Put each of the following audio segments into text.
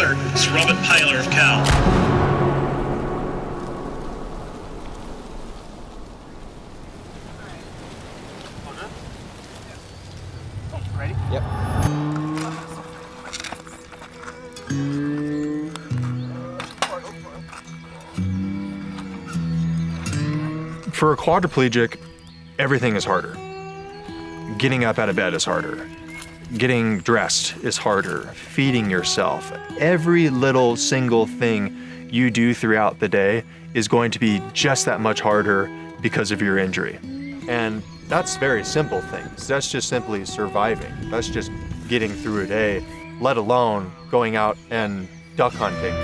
Paylor. It's Rob Paylor of Cal. Ready? Yep. For a quadriplegic, everything is harder. Getting up out of bed is harder. Getting dressed is harder. Feeding yourself. Every little single thing you do throughout the day is going to be just that much harder because of your injury. And that's very simple things. That's just simply surviving. That's just getting through a day, let alone going out and duck hunting.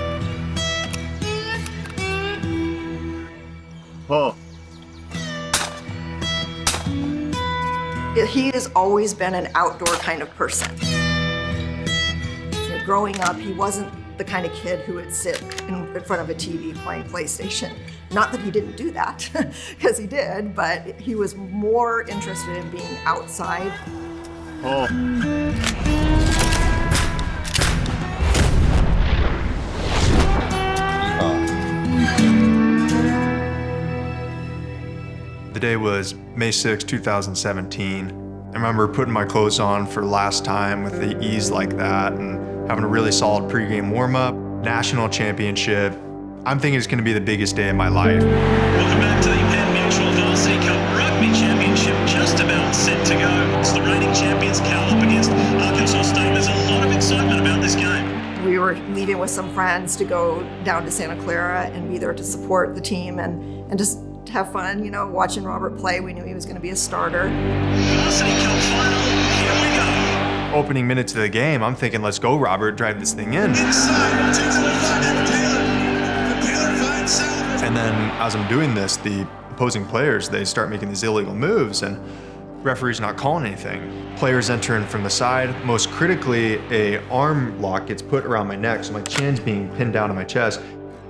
Oh. He has always been an outdoor kind of person. Growing up, he wasn't the kind of kid who would sit in front of a TV playing PlayStation. Not that he didn't do that, because he did, but he was more interested in being outside. Oh. The day was May 6, 2017. I remember putting my clothes on for the last time with the ease like that and having a really solid pregame warm-up, national championship. I'm thinking it's gonna be the biggest day of my life. Welcome back to the Penn Mutual Varsity Cup Rugby Championship, just about set to go. It's the reigning champions Cal up against Arkansas State. There's a lot of excitement about this game. We were leaving with some friends to go down to Santa Clara and be there to support the team and just have fun, you know, watching Robert play. We knew he was going to be a starter. Varsity Cup final, here we go. Opening minutes of the game, I'm thinking, let's go, Robert, drive this thing in. Inside, takes a little find Paylor. Paylor finds Salvin. And then as I'm doing this, the opposing players, they start making these illegal moves and referee's not calling anything. Players entering from the side. Most critically, a arm lock gets put around my neck, so my chin's being pinned down to my chest.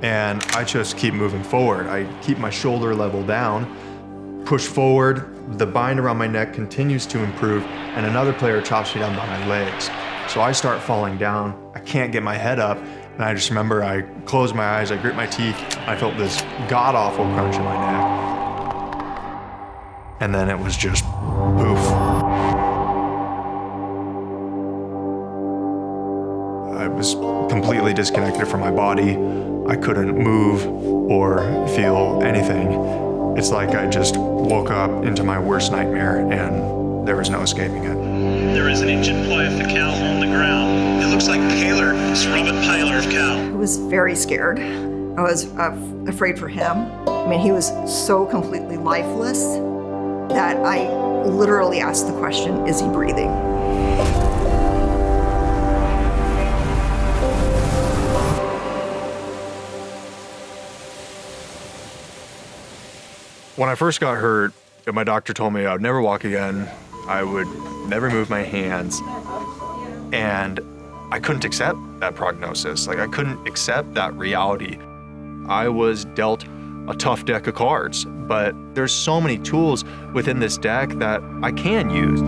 And I just keep moving forward. I keep my shoulder level down, push forward, the bind around my neck continues to improve, and another player chops me down by my legs. So I start falling down, I can't get my head up, and I just remember I closed my eyes, I grit my teeth, I felt this god-awful crunch in my neck. And then it was just poof. I was completely disconnected from my body. I couldn't move or feel anything. It's like I just woke up into my worst nightmare and there was no escaping it. There is an injured player for Cal on the ground. It looks like Paylor. It's Robert Paylor of Cal. I was very scared. I was afraid for him. I mean, he was so completely lifeless that I literally asked the question, is he breathing? When I first got hurt, my doctor told me I would never walk again, I would never move my hands, and I couldn't accept that prognosis. Like, I couldn't accept that reality. I was dealt a tough deck of cards, but there's so many tools within this deck that I can use.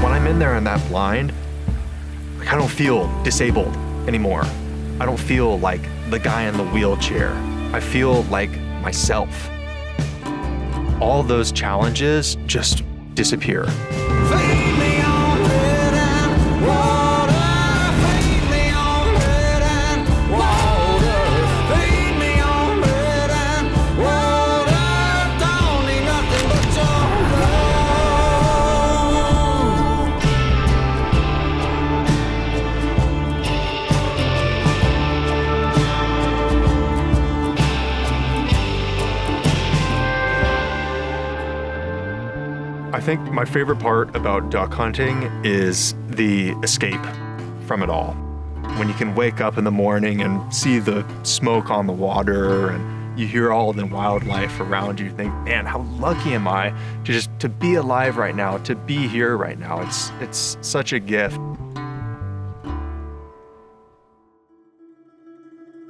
When I'm in there in that blind, like, I don't feel disabled anymore. I don't feel like the guy in the wheelchair. I feel like myself. All those challenges just disappear. Feed me on bread and water. Feed me on bread and water. Feed me on bread and water. Don't need nothing but your love. I think my favorite part about duck hunting is the escape from it all. When you can wake up in the morning and see the smoke on the water and you hear all the wildlife around you, you think, man, how lucky am I to be alive right now, to be here right now. It's such a gift.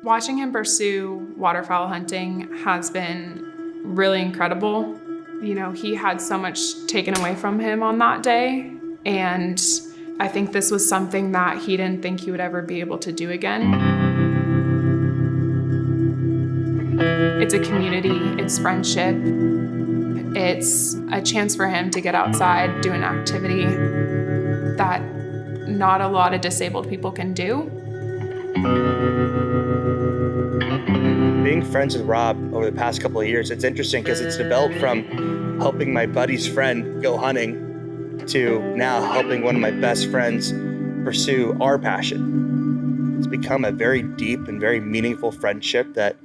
Watching him pursue waterfowl hunting has been really incredible. You know, he had so much taken away from him on that day, and I think this was something that he didn't think he would ever be able to do again. It's a community, it's friendship, it's a chance for him to get outside, do an activity that not a lot of disabled people can do. Being friends with Rob over the past couple of years, it's interesting because it's developed from helping my buddy's friend go hunting to now helping one of my best friends pursue our passion. It's become a very deep and very meaningful friendship that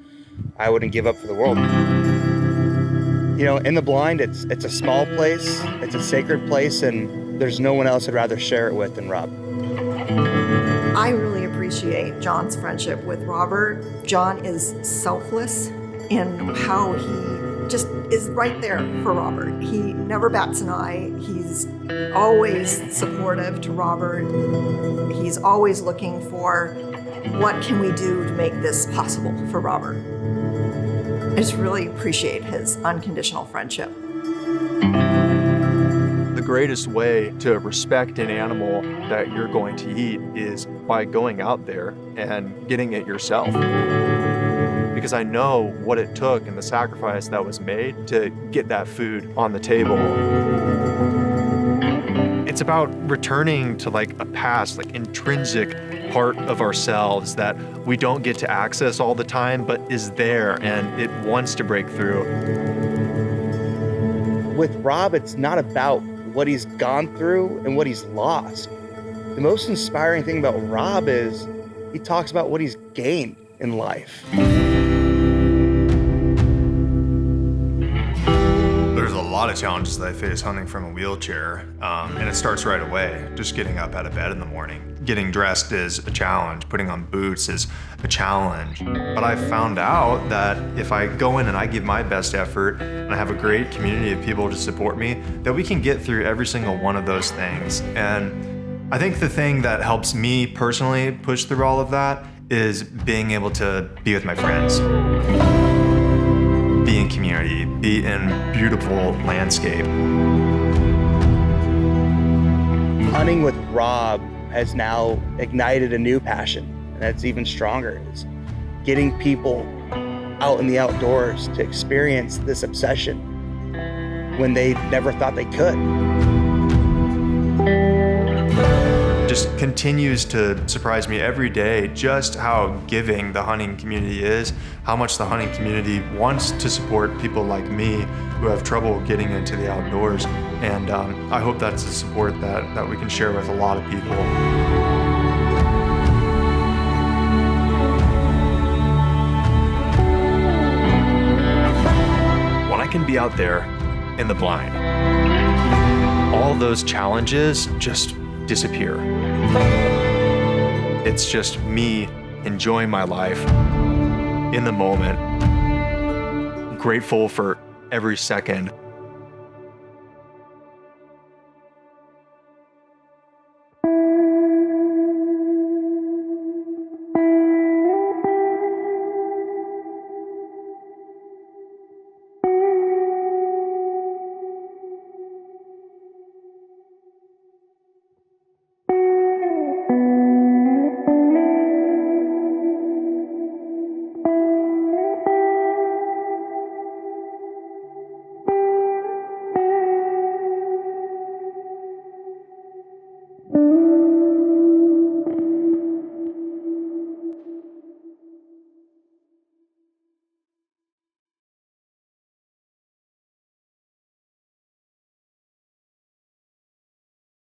I wouldn't give up for the world. You know, in the blind, it's a small place, it's a sacred place, and there's no one else I'd rather share it with than Rob. I really appreciate John's friendship with Robert. John is selfless in how he just is right there for Robert. He never bats an eye. He's always supportive to Robert. He's always looking for what can we do to make this possible for Robert. I just really appreciate his unconditional friendship. The greatest way to respect an animal that you're going to eat is by going out there and getting it yourself. Because I know what it took and the sacrifice that was made to get that food on the table. It's about returning to like a past, like intrinsic part of ourselves that we don't get to access all the time, but is there and it wants to break through. With Rob, it's not about what he's gone through and what he's lost. The most inspiring thing about Rob is he talks about what he's gained in life. There's a lot of challenges that I face hunting from a wheelchair, and it starts right away. Just getting up out of bed in the morning. Getting dressed is a challenge. Putting on boots is a challenge. But I found out that if I go in and I give my best effort, and I have a great community of people to support me, that we can get through every single one of those things. And I think the thing that helps me personally push through all of that is being able to be with my friends. Be in community, be in beautiful landscape. Hunting with Rob has now ignited a new passion, and that's even stronger. Is getting people out in the outdoors to experience this obsession when they never thought they could. Just continues to surprise me every day just how giving the hunting community is, how much the hunting community wants to support people like me who have trouble getting into the outdoors. And I hope that's a support that we can share with a lot of people. When I can be out there in the blind, all those challenges just disappear. It's just me enjoying my life in the moment, grateful for every second